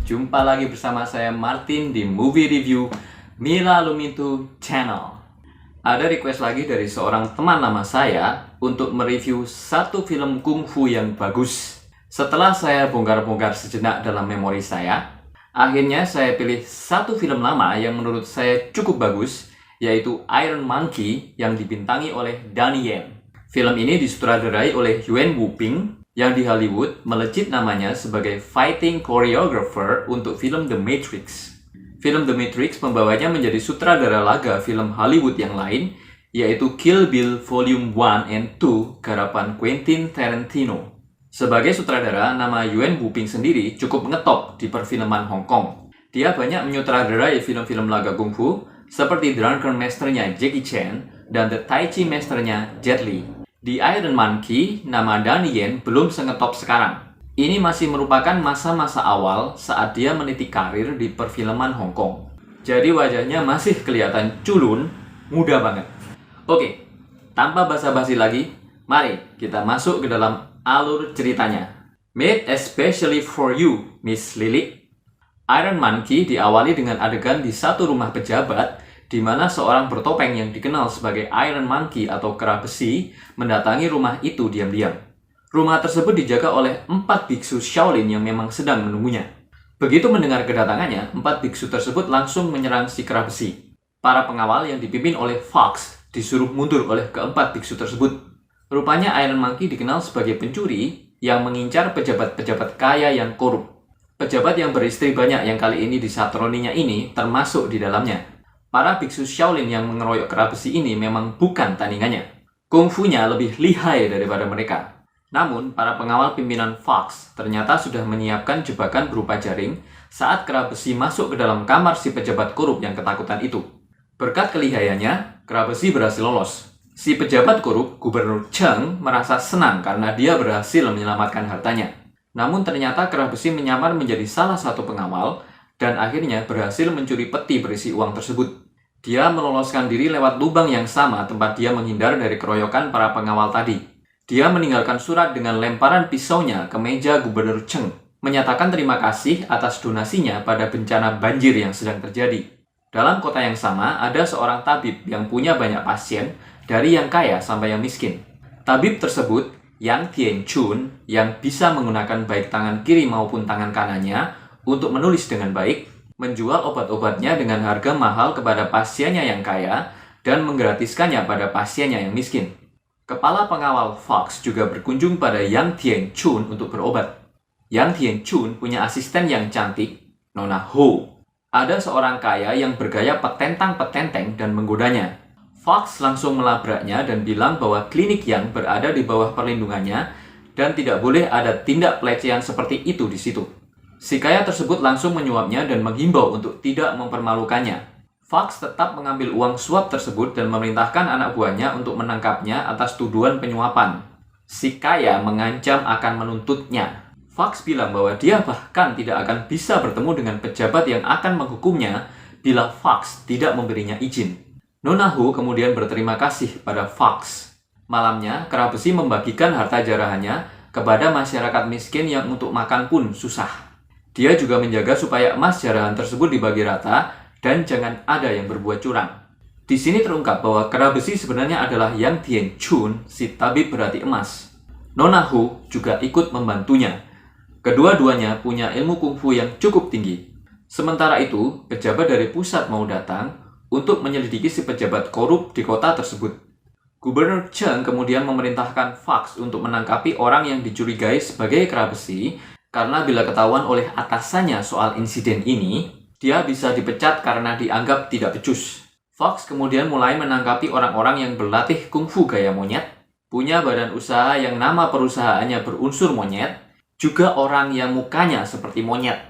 Jumpa lagi bersama saya Martin di Movie Review Mila Lumintu Channel. Ada request lagi dari seorang teman lama saya untuk mereview satu film kungfu yang bagus. Setelah saya bongkar-bongkar sejenak dalam memori saya, akhirnya saya pilih satu film lama yang menurut saya cukup bagus, yaitu Iron Monkey yang dibintangi oleh Donnie Yen. Film ini disutradarai oleh Yuen Woo-ping yang di Hollywood melejit namanya sebagai fighting choreographer untuk film The Matrix. Film The Matrix membawanya menjadi sutradara laga film Hollywood yang lain, yaitu Kill Bill Volume 1 and 2 garapan Quentin Tarantino. Sebagai sutradara, nama Yuen Woo-ping sendiri cukup mengetop di perfilman Hong Kong. Dia banyak menyutradarai film-film laga kungfu seperti Drunken Master-nya Jackie Chan dan The Tai Chi Master-nya Jet Li. Di Iron Monkey, nama Donnie Yen belum sengetop sekarang. Ini masih merupakan masa-masa awal saat dia meniti karir di perfilman Hong Kong. Jadi wajahnya masih kelihatan culun, muda banget. Oke, tanpa basa-basi lagi, mari kita masuk ke dalam alur ceritanya. Made especially for you, Miss Lily. Iron Monkey diawali dengan adegan di satu rumah pejabat di mana seorang bertopeng yang dikenal sebagai Iron Monkey atau kera besi mendatangi rumah itu diam-diam. Rumah tersebut dijaga oleh 4 biksu Shaolin yang memang sedang menunggunya. Begitu mendengar kedatangannya, 4 biksu tersebut langsung menyerang si kera besi. Para pengawal yang dipimpin oleh Fox disuruh mundur oleh keempat biksu tersebut. Rupanya Iron Monkey dikenal sebagai pencuri yang mengincar pejabat-pejabat kaya yang korup. Pejabat yang beristri banyak yang kali ini disatroninya ini termasuk di dalamnya. Para biksu Shaolin yang mengeroyok kera besi ini memang bukan tandingannya. Kungfunya lebih lihai daripada mereka. Namun, para pengawal pimpinan Fox ternyata sudah menyiapkan jebakan berupa jaring saat kera besi masuk ke dalam kamar si pejabat korup yang ketakutan itu. Berkat kelihayannya, kera besi berhasil lolos. Si pejabat korup, Gubernur Cheng, merasa senang karena dia berhasil menyelamatkan hartanya. Namun ternyata kera besi menyamar menjadi salah satu pengawal dan akhirnya berhasil mencuri peti berisi uang tersebut. Dia meloloskan diri lewat lubang yang sama tempat dia menghindar dari keroyokan para pengawal tadi. Dia meninggalkan surat dengan lemparan pisaunya ke meja Gubernur Cheng, menyatakan terima kasih atas donasinya pada bencana banjir yang sedang terjadi. Dalam kota yang sama, ada seorang tabib yang punya banyak pasien, dari yang kaya sampai yang miskin. Tabib tersebut, Yang Tianchun, yang bisa menggunakan baik tangan kiri maupun tangan kanannya untuk menulis dengan baik, menjual obat-obatnya dengan harga mahal kepada pasiennya yang kaya dan menggratiskannya pada pasiennya yang miskin. Kepala pengawal Fox juga berkunjung pada Yang Tianchun untuk berobat. Yang Tianchun punya asisten yang cantik, Nona Ho. Ada seorang kaya yang bergaya petentang-petenteng dan menggodanya. Fox langsung melabraknya dan bilang bahwa klinik Yang berada di bawah perlindungannya dan tidak boleh ada tindak pelecehan seperti itu di situ. Si kaya tersebut langsung menyuapnya dan menghimbau untuk tidak mempermalukannya. Fox tetap mengambil uang suap tersebut dan memerintahkan anak buahnya untuk menangkapnya atas tuduhan penyuapan. Si kaya mengancam akan menuntutnya. Fox bilang bahwa dia bahkan tidak akan bisa bertemu dengan pejabat yang akan menghukumnya bila Fox tidak memberinya izin. Nona Hu kemudian berterima kasih pada Fox. Malamnya, kera besi membagikan harta jarahannya kepada masyarakat miskin yang untuk makan pun susah. Dia juga menjaga supaya emas jarahan tersebut dibagi rata dan jangan ada yang berbuat curang. Di sini terungkap bahwa kera besi sebenarnya adalah Yang Tianchun, si tabib berhati emas. Nona Hu juga ikut membantunya. Kedua-duanya punya ilmu kungfu yang cukup tinggi. Sementara itu, pejabat dari pusat mau datang untuk menyelidiki si pejabat korup di kota tersebut. Gubernur Cheng kemudian memerintahkan Fox untuk menangkapi orang yang dicurigai sebagai kera besi karena bila ketahuan oleh atasannya soal insiden ini, dia bisa dipecat karena dianggap tidak becus. Fox kemudian mulai menangkapi orang-orang yang berlatih kungfu gaya monyet, punya badan usaha yang nama perusahaannya berunsur monyet, juga orang yang mukanya seperti monyet.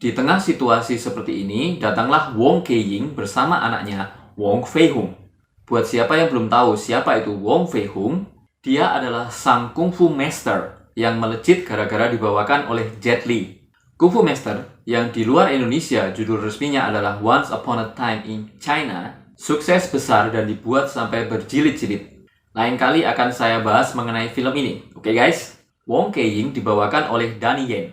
Di tengah situasi seperti ini, datanglah Wong Kei-ying bersama anaknya, Wong Fei-hung. Buat siapa yang belum tahu siapa itu Wong Fei-hung, dia adalah sang kungfu master yang melejit gara-gara dibawakan oleh Jet Li. Kungfu Master, yang di luar Indonesia judul resminya adalah Once Upon a Time in China, sukses besar dan dibuat sampai berjilid-jilid. Lain kali akan saya bahas mengenai film ini. Oke guys? Wong Kei-ying dibawakan oleh Donnie Yen.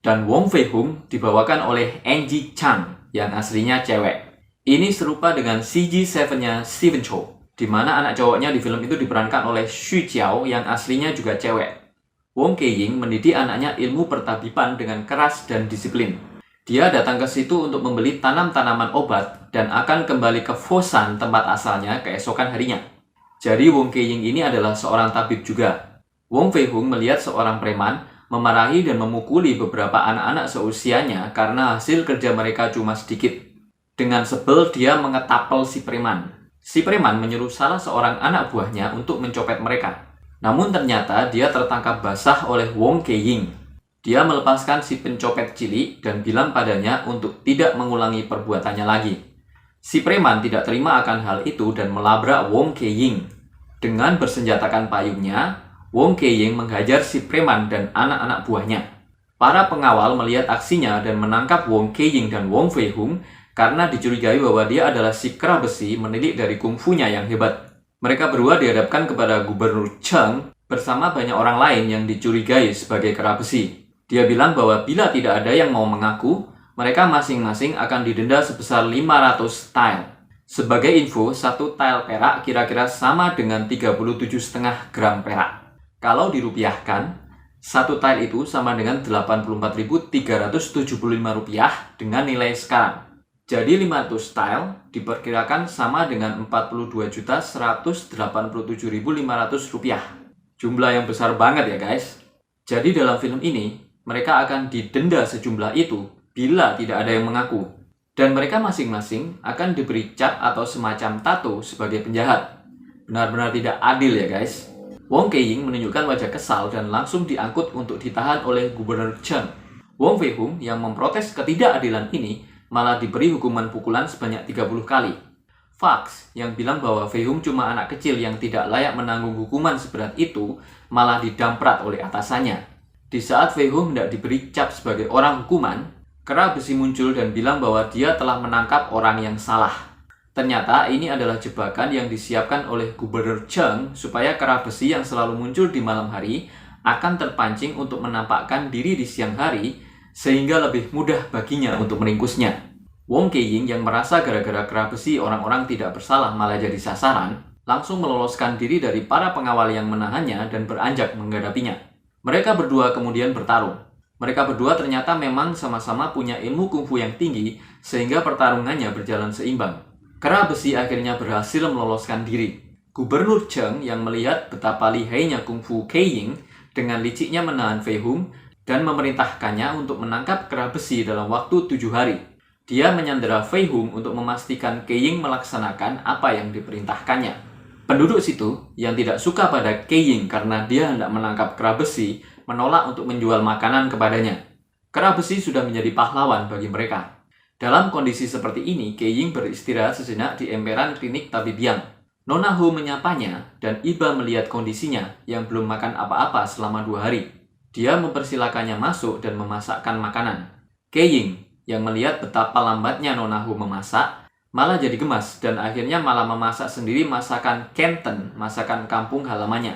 Dan Wong Fei-hung dibawakan oleh Angie Chang yang aslinya cewek. Ini serupa dengan CG7-nya Stephen Chow, di mana anak cowoknya di film itu diperankan oleh Xu Jiao yang aslinya juga cewek. Wong Kei-ying mendidik anaknya ilmu pertabiban dengan keras dan disiplin. Dia datang ke situ untuk membeli tanaman obat dan akan kembali ke Foshan tempat asalnya keesokan harinya. Jadi Wong Kei-ying ini adalah seorang tabib juga. Wong Fei-hung melihat seorang preman memarahi dan memukuli beberapa anak-anak seusianya karena hasil kerja mereka cuma sedikit. Dengan sebel dia mengetapel si preman. Si preman menyuruh salah seorang anak buahnya untuk mencopet mereka. Namun ternyata dia tertangkap basah oleh Wong Kei-ying. Dia melepaskan si pencopet cilik dan bilang padanya untuk tidak mengulangi perbuatannya lagi. Si preman tidak terima akan hal itu dan melabrak Wong Kei-ying. Dengan bersenjatakan payungnya, Wong Kei-ying menghajar si preman dan anak-anak buahnya. Para pengawal melihat aksinya dan menangkap Wong Kei-ying dan Wong Fei-hung karena dicurigai bahwa dia adalah si kera besi menilik dari kungfunya yang hebat. Mereka berdua dihadapkan kepada Gubernur Cheng bersama banyak orang lain yang dicurigai sebagai kera besi. Dia bilang bahwa bila tidak ada yang mau mengaku, mereka masing-masing akan didenda sebesar 500 tael. Sebagai info, satu tael perak kira-kira sama dengan 37,5 gram perak. Kalau dirupiahkan, satu tael itu sama dengan 84.375 rupiah dengan nilai sekarang. Jadi 500 tael diperkirakan sama dengan 42.187.500 rupiah. Jumlah yang besar banget ya guys. Jadi dalam film ini, mereka akan didenda sejumlah itu bila tidak ada yang mengaku. Dan mereka masing-masing akan diberi cap atau semacam tato sebagai penjahat. Benar-benar tidak adil ya guys. Wong Kei-ying menunjukkan wajah kesal dan langsung diangkut untuk ditahan oleh Gubernur Cheng. Wong Fei-hung yang memprotes ketidakadilan ini malah diberi hukuman pukulan sebanyak 30 kali. Fox yang bilang bahwa Fei-hung cuma anak kecil yang tidak layak menanggung hukuman seberat itu malah didamprat oleh atasannya. Di saat Fei-hung hendak diberi cap sebagai orang hukuman, kera besi muncul dan bilang bahwa dia telah menangkap orang yang salah. Ternyata ini adalah jebakan yang disiapkan oleh Gubernur Cheng supaya kera besi yang selalu muncul di malam hari akan terpancing untuk menampakkan diri di siang hari sehingga lebih mudah baginya untuk meringkusnya. Wong Kei-ying yang merasa gara-gara kera besi orang-orang tidak bersalah malah jadi sasaran, langsung meloloskan diri dari para pengawal yang menahannya dan beranjak menghadapinya. Mereka berdua kemudian bertarung. Mereka berdua ternyata memang sama-sama punya ilmu kungfu yang tinggi sehingga pertarungannya berjalan seimbang. Kera besi akhirnya berhasil meloloskan diri. Gubernur Cheng yang melihat betapa lihainya kungfu Kei-ying dengan liciknya menahan Fei-hung dan memerintahkannya untuk menangkap kera besi dalam waktu 7 hari. Dia menyandera Fei-hung untuk memastikan Kei-ying melaksanakan apa yang diperintahkannya. Penduduk situ yang tidak suka pada Kei-ying karena dia hendak menangkap kera besi menolak untuk menjual makanan kepadanya. Kera besi sudah menjadi pahlawan bagi mereka. Dalam kondisi seperti ini, Kei-ying beristirahat sejenak di emperan klinik Tabib Yang. Nona Hu menyapanya dan Iba melihat kondisinya yang belum makan apa-apa selama 2 hari. Dia mempersilakannya masuk dan memasakkan makanan. Kei-ying yang melihat betapa lambatnya Nona Hu memasak, malah jadi gemas dan akhirnya malah memasak sendiri masakan Canton, masakan kampung halamannya.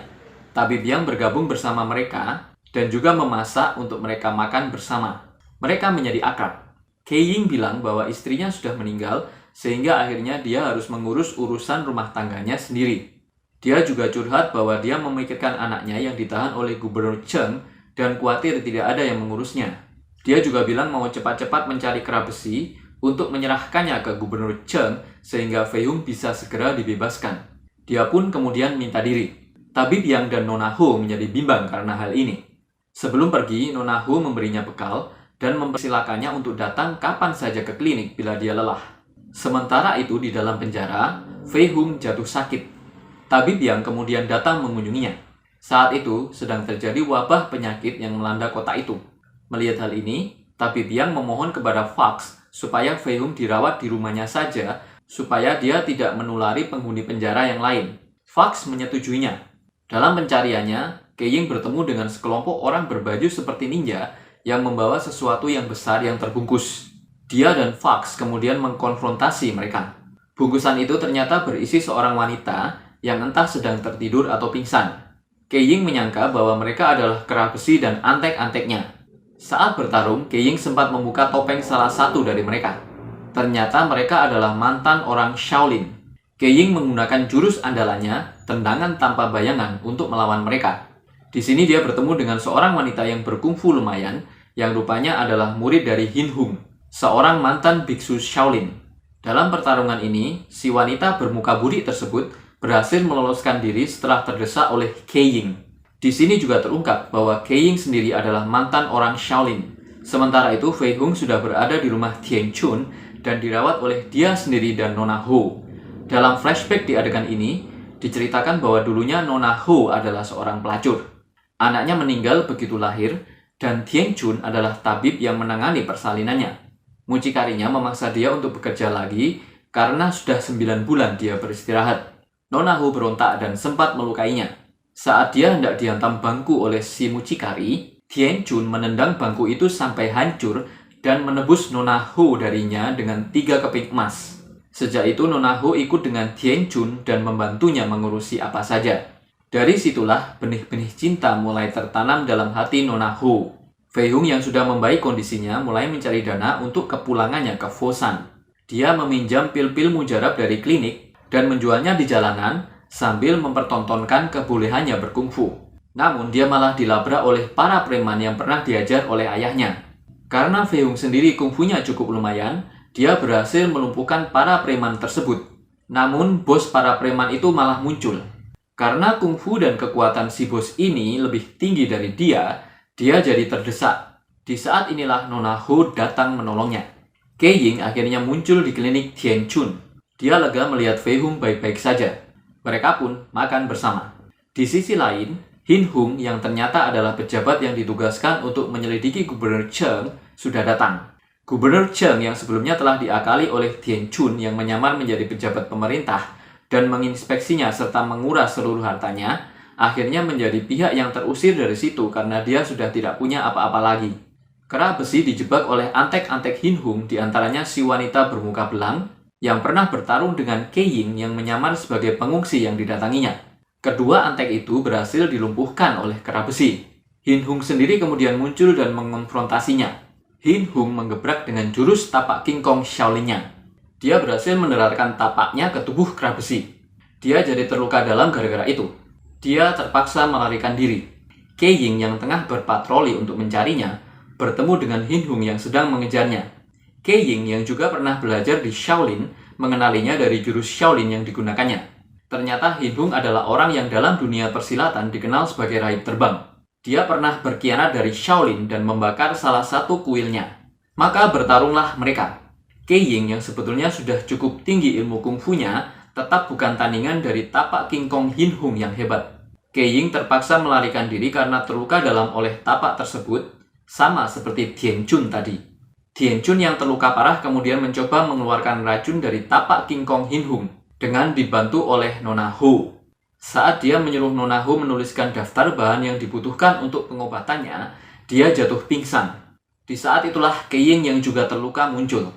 Tabib Yang bergabung bersama mereka dan juga memasak untuk mereka makan bersama. Mereka menjadi akrab. Kei-ying bilang bahwa istrinya sudah meninggal sehingga akhirnya dia harus mengurus urusan rumah tangganya sendiri. Dia juga curhat bahwa dia memikirkan anaknya yang ditahan oleh Gubernur Cheng dan khawatir tidak ada yang mengurusnya. Dia juga bilang mau cepat-cepat mencari kera besi untuk menyerahkannya ke Gubernur Cheng sehingga Fei-hung bisa segera dibebaskan. Dia pun kemudian minta diri. Tabib Yang dan Nona Hu menjadi bimbang karena hal ini. Sebelum pergi, Nona Hu memberinya bekal dan mempersilakannya untuk datang kapan saja ke klinik bila dia lelah. Sementara itu di dalam penjara, Fei-hung jatuh sakit. Tabib Yang kemudian datang mengunjunginya. Saat itu sedang terjadi wabah penyakit yang melanda kota itu. Melihat hal ini, Tabib Yang memohon kepada Fox supaya Fei-hung dirawat di rumahnya saja supaya dia tidak menulari penghuni penjara yang lain. Fox menyetujuinya. Dalam pencariannya, Kei-ying bertemu dengan sekelompok orang berbaju seperti ninja yang membawa sesuatu yang besar yang terbungkus. Dia dan Fox kemudian mengkonfrontasi mereka. Bungkusan itu ternyata berisi seorang wanita yang entah sedang tertidur atau pingsan. Kei-ying menyangka bahwa mereka adalah kera besi dan antek-anteknya. Saat bertarung, Keying sempat membuka topeng salah satu dari mereka. Ternyata mereka adalah mantan orang Shaolin. Keying menggunakan jurus andalannya, tendangan tanpa bayangan, untuk melawan mereka. Di sini dia bertemu dengan seorang wanita yang berkungfu lumayan, yang rupanya adalah murid dari Hin Hung, seorang mantan biksu Shaolin. Dalam pertarungan ini, si wanita bermuka budi tersebut berhasil meloloskan diri setelah terdesak oleh Keying. Di sini juga terungkap bahwa Keying sendiri adalah mantan orang Shaolin. Sementara itu, Fei Hung sudah berada di rumah Tian Chun dan dirawat oleh dia sendiri dan Nona Ho. Dalam flashback di adegan ini, diceritakan bahwa dulunya Nona Ho adalah seorang pelacur. Anaknya meninggal begitu lahir, dan Tian Chun adalah tabib yang menangani persalinannya. Mucikarinya memaksa dia untuk bekerja lagi karena sudah 9 bulan dia beristirahat. Nona Ho berontak dan sempat melukainya. Saat dia hendak dihantam bangku oleh si mucikari, Tian Chun menendang bangku itu sampai hancur dan menebus Nona Ho darinya dengan 3 keping emas. Sejak itu Nona Ho ikut dengan Tian Chun dan membantunya mengurusi apa saja. Dari situlah benih-benih cinta mulai tertanam dalam hati Nona Ho. Fei Hung yang sudah membaik kondisinya mulai mencari dana untuk kepulangannya ke Fosan. Dia meminjam pil-pil mujarab dari klinik dan menjualnya di jalanan sambil mempertontonkan kebolehannya berkungfu. Namun dia malah dilabrak oleh para preman yang pernah diajar oleh ayahnya. Karena Fei Hung sendiri kungfunya cukup lumayan, dia berhasil melumpuhkan para preman tersebut. Namun bos para preman itu malah muncul. Karena kungfu dan kekuatan si bos ini lebih tinggi dari dia jadi terdesak. Di saat inilah Nona Ho datang menolongnya. Keying akhirnya muncul di klinik Tian Chun. Dia lega melihat Fei Hung baik-baik saja. Mereka pun makan bersama. Di sisi lain, Hin Hung yang ternyata adalah pejabat yang ditugaskan untuk menyelidiki Gubernur Cheng sudah datang. Gubernur Cheng yang sebelumnya telah diakali oleh Tian Chun yang menyamar menjadi pejabat pemerintah dan menginspeksinya serta menguras seluruh hartanya, akhirnya menjadi pihak yang terusir dari situ karena dia sudah tidak punya apa-apa lagi. Kera besi dijebak oleh antek-antek Hin Hung, diantaranya si wanita bermuka belang yang pernah bertarung dengan Keying yang menyamar sebagai pengungsi yang didatanginya. Kedua antek itu berhasil dilumpuhkan oleh kera besi. Hin Hung sendiri kemudian muncul dan mengonfrontasinya. Hin Hung menggebrak dengan jurus tapak King Kong Shaolin-nya. Dia berhasil menerarkan tapaknya ke tubuh kera besi. Dia jadi terluka dalam gara-gara itu. Dia terpaksa melarikan diri. Keying yang tengah berpatroli untuk mencarinya bertemu dengan Hin Hung yang sedang mengejarnya. Keying yang juga pernah belajar di Shaolin mengenalinya dari jurus Shaolin yang digunakannya. Ternyata Hin Hung adalah orang yang dalam dunia persilatan dikenal sebagai rahib terbang. Dia pernah berkhianat dari Shaolin dan membakar salah satu kuilnya. Maka bertarunglah mereka. Keying yang sebetulnya sudah cukup tinggi ilmu kungfunya tetap bukan tandingan dari tapak King Kong Hin Hung yang hebat. Keying terpaksa melarikan diri karena terluka dalam oleh tapak tersebut, sama seperti Tian Chun tadi. Tian Chun yang terluka parah kemudian mencoba mengeluarkan racun dari tapak King Kong Hin Hung dengan dibantu oleh Nona Ho. Saat dia menyuruh Nona Ho menuliskan daftar bahan yang dibutuhkan untuk pengobatannya, dia jatuh pingsan. Di saat itulah Keying yang juga terluka muncul.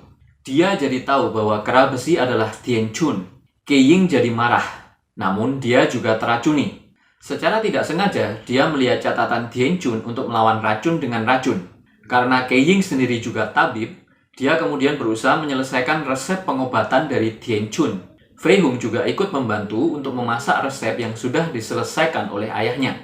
Dia jadi tahu bahwa kera besi adalah Tian Chun. Keying jadi marah, namun dia juga teracuni. Secara tidak sengaja, dia melihat catatan Tian Chun untuk melawan racun dengan racun. Karena Keying sendiri juga tabib, dia kemudian berusaha menyelesaikan resep pengobatan dari Tian Chun. Fei Hung juga ikut membantu untuk memasak resep yang sudah diselesaikan oleh ayahnya.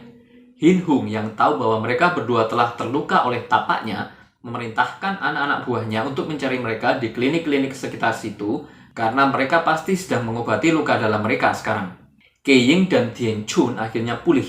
Hin Hung yang tahu bahwa mereka berdua telah terluka oleh tapaknya, memerintahkan anak-anak buahnya untuk mencari mereka di klinik-klinik sekitar situ, karena mereka pasti sedang mengobati luka dalam mereka sekarang. Keying dan Tian Chun akhirnya pulih.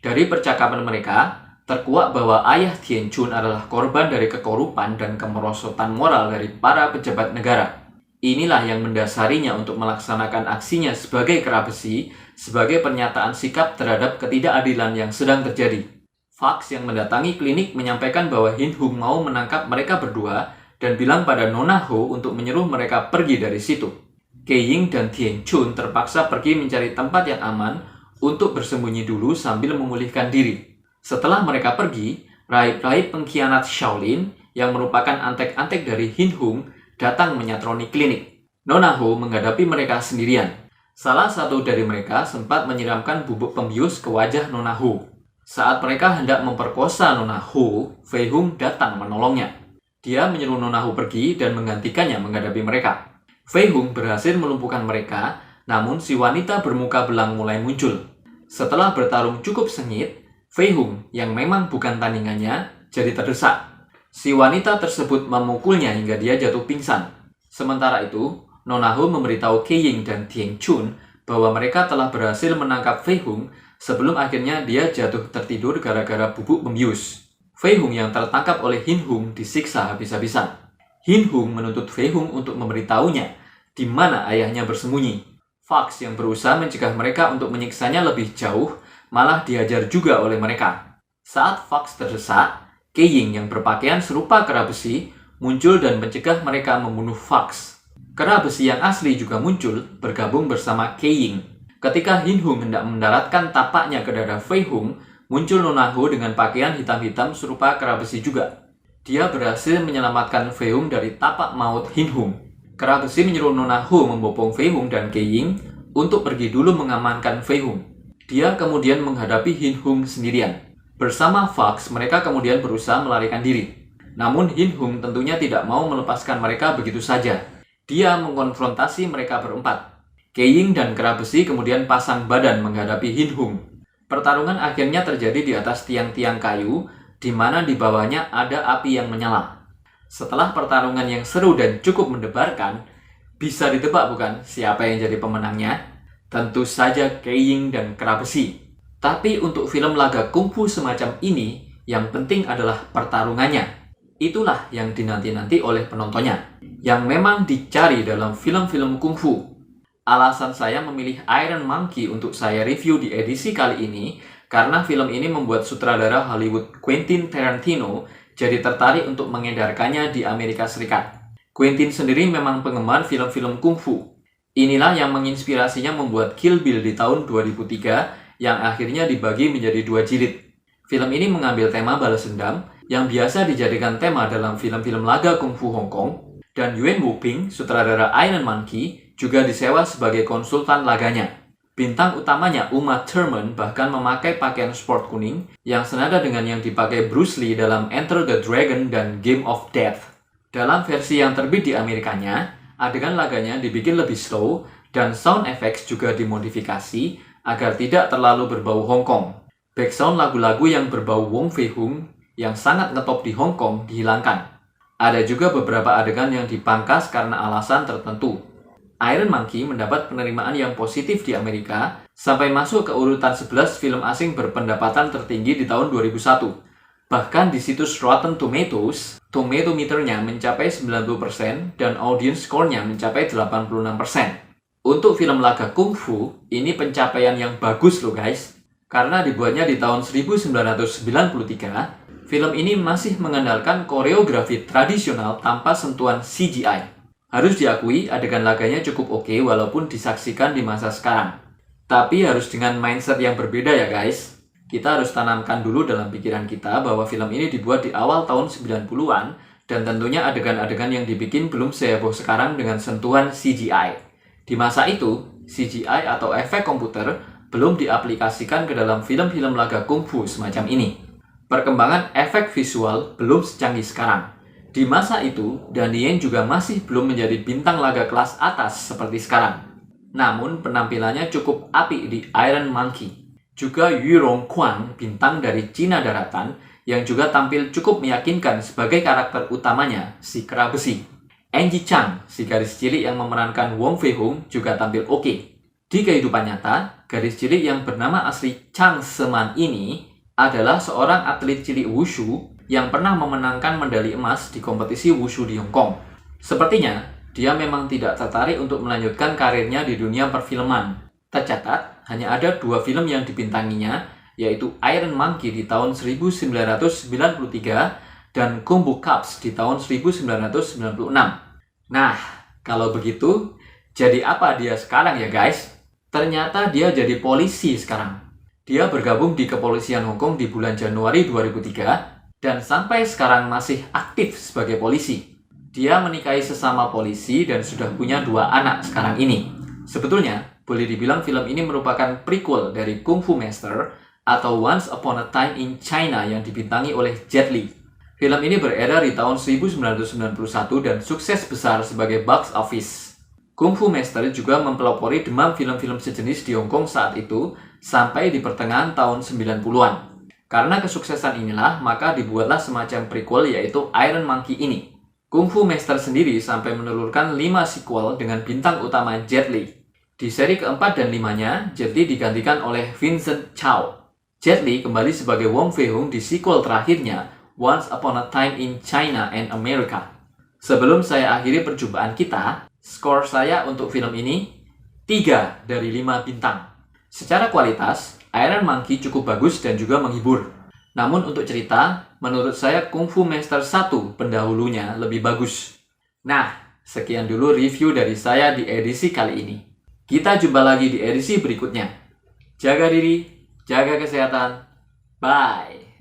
Dari percakapan mereka, terkuak bahwa ayah Tian Chun adalah korban dari kekorupan dan kemerosotan moral dari para pejabat negara. Inilah yang mendasarinya untuk melaksanakan aksinya sebagai kera besi, sebagai pernyataan sikap terhadap ketidakadilan yang sedang terjadi. Fox yang mendatangi klinik menyampaikan bahwa Hin Hung mau menangkap mereka berdua dan bilang pada Nona Ho untuk menyuruh mereka pergi dari situ. Keying dan Tian Chun terpaksa pergi mencari tempat yang aman untuk bersembunyi dulu sambil memulihkan diri. Setelah mereka pergi, rahib-rahib pengkhianat Shaolin yang merupakan antek-antek dari Hin Hung datang menyatroni klinik. Nona Ho menghadapi mereka sendirian. Salah satu dari mereka sempat menyiramkan bubuk pembius ke wajah Nona Ho. Saat mereka hendak memperkosa Nona Ho, Fei Hung datang menolongnya. Dia menyuruh Nona Ho pergi dan menggantikannya menghadapi mereka. Fei Hung berhasil melumpuhkan mereka, namun si wanita bermuka belang mulai muncul. Setelah bertarung cukup sengit, Fei Hung yang memang bukan tandingannya jadi terdesak. Si wanita tersebut memukulnya hingga dia jatuh pingsan. Sementara itu, Nona Ho memberitahu Keying dan Tieng Chun bahwa mereka telah berhasil menangkap Fei Hung sebelum akhirnya dia jatuh tertidur gara-gara bubuk membius. Fei Hung yang tertangkap oleh Hin Hung disiksa habis-habisan. Hin Hung menuntut Fei Hung untuk memberitahunya di mana ayahnya bersembunyi. Fox yang berusaha mencegah mereka untuk menyiksanya lebih jauh, malah diajar juga oleh mereka. Saat Fox terdesak, Keying yang berpakaian serupa kera besi muncul dan mencegah mereka membunuh Fox. Kera besi yang asli juga muncul bergabung bersama Keying. Ketika Hin Hung hendak mendaratkan tapaknya ke dada Fei Hung, muncul Nona Ho dengan pakaian hitam-hitam serupa kera besi juga. Dia berhasil menyelamatkan Fei Hung dari tapak maut Hin Hung. Kera besi menyuruh Nona Ho membopong Fei Hung dan Keying untuk pergi dulu mengamankan Fei Hung. Dia kemudian menghadapi Hin Hung sendirian. Bersama Fox, mereka kemudian berusaha melarikan diri. Namun Hin Hung tentunya tidak mau melepaskan mereka begitu saja. Dia mengkonfrontasi mereka berempat. Keying dan kera besi kemudian pasang badan menghadapi Hin Hung. Pertarungan akhirnya terjadi di atas tiang-tiang kayu, di mana di bawahnya ada api yang menyala. Setelah pertarungan yang seru dan cukup mendebarkan, bisa ditebak bukan siapa yang jadi pemenangnya? Tentu saja Keying dan kera besi. Tapi untuk film laga kungfu semacam ini, yang penting adalah pertarungannya. Itulah yang dinanti-nanti oleh penontonnya, yang memang dicari dalam film-film kungfu. Alasan saya memilih Iron Monkey untuk saya review di edisi kali ini, karena film ini membuat sutradara Hollywood Quentin Tarantino jadi tertarik untuk mengedarkannya di Amerika Serikat. Quentin sendiri memang penggemar film-film kungfu. Inilah yang menginspirasinya membuat Kill Bill di tahun 2003 yang akhirnya dibagi menjadi 2 jilid. Film ini mengambil tema balas dendam yang biasa dijadikan tema dalam film-film laga kungfu Hong Kong, dan Yuen Woo-ping, sutradara Iron Monkey, juga disewa sebagai konsultan laganya. Bintang utamanya Uma Thurman bahkan memakai pakaian sport kuning yang senada dengan yang dipakai Bruce Lee dalam Enter the Dragon dan Game of Death. Dalam versi yang terbit di Amerikanya, adegan laganya dibikin lebih slow dan sound effects juga dimodifikasi agar tidak terlalu berbau Hong Kong. Background lagu-lagu yang berbau Wong Fei Hung yang sangat ngetop di Hong Kong dihilangkan. Ada juga beberapa adegan yang dipangkas karena alasan tertentu. Iron Monkey mendapat penerimaan yang positif di Amerika sampai masuk ke urutan 11 film asing berpendapatan tertinggi di tahun 2001. Bahkan di situs Rotten Tomatoes, tomato meternya mencapai 90% dan audience score-nya mencapai 86%. Untuk film laga kungfu, ini pencapaian yang bagus loh guys. Karena dibuatnya di tahun 1993, film ini masih mengandalkan koreografi tradisional tanpa sentuhan CGI. Harus diakui, adegan laganya cukup oke walaupun disaksikan di masa sekarang. Tapi harus dengan mindset yang berbeda ya guys. Kita harus tanamkan dulu dalam pikiran kita bahwa film ini dibuat di awal tahun 90-an dan tentunya adegan-adegan yang dibikin belum seheboh sekarang dengan sentuhan CGI. Di masa itu, CGI atau efek komputer belum diaplikasikan ke dalam film-film laga kungfu semacam ini. Perkembangan efek visual belum secanggih sekarang. Di masa itu, Donnie Yen juga masih belum menjadi bintang laga kelas atas seperti sekarang. Namun, penampilannya cukup apik di Iron Monkey. Juga Yu Rongquan, bintang dari Cina Daratan, yang juga tampil cukup meyakinkan sebagai karakter utamanya, si kera besi. Angie Chang, si gadis cilik yang memerankan Wong Fei Hung, juga tampil oke. Di kehidupan nyata, gadis cilik yang bernama asli Chang Seman ini adalah seorang atlet cilik wushu yang pernah memenangkan medali emas di kompetisi wushu di Hong Kong. Sepertinya, dia memang tidak tertarik untuk melanjutkan karirnya di dunia perfilman. Tercatat, hanya ada 2 film yang dibintanginya, yaitu Iron Monkey di tahun 1993 dan Kumbu Cups di tahun 1996. Nah, kalau begitu, jadi apa dia sekarang ya guys? Ternyata dia jadi polisi sekarang. Dia bergabung di kepolisian Hong Kong di bulan Januari 2003 dan sampai sekarang masih aktif sebagai polisi. Dia menikahi sesama polisi dan sudah punya 2 anak sekarang ini. Sebetulnya, boleh dibilang film ini merupakan prequel dari Kung Fu Master atau Once Upon a Time in China yang dibintangi oleh Jet Li. Film ini beredar di tahun 1991 dan sukses besar sebagai box office. Kung Fu Master juga mempelopori demam film-film sejenis di Hong Kong saat itu sampai di pertengahan tahun 90-an. Karena kesuksesan inilah, maka dibuatlah semacam prequel yaitu Iron Monkey ini. Kung Fu Master sendiri sampai menelurkan 5 sequel dengan bintang utama Jet Li. Di seri keempat dan limanya, Jet Li digantikan oleh Vincent Chow. Jet Li kembali sebagai Wong Fei Hung di sequel terakhirnya, Once Upon a Time in China and America. Sebelum saya akhiri perjumpaan kita, skor saya untuk film ini 3 dari 5 bintang. Secara kualitas, Iron Monkey cukup bagus dan juga menghibur. Namun untuk cerita, menurut saya Kung Fu Master 1 pendahulunya lebih bagus. Nah, sekian dulu review dari saya di edisi kali ini. Kita jumpa lagi di edisi berikutnya. Jaga diri, jaga kesehatan. Bye!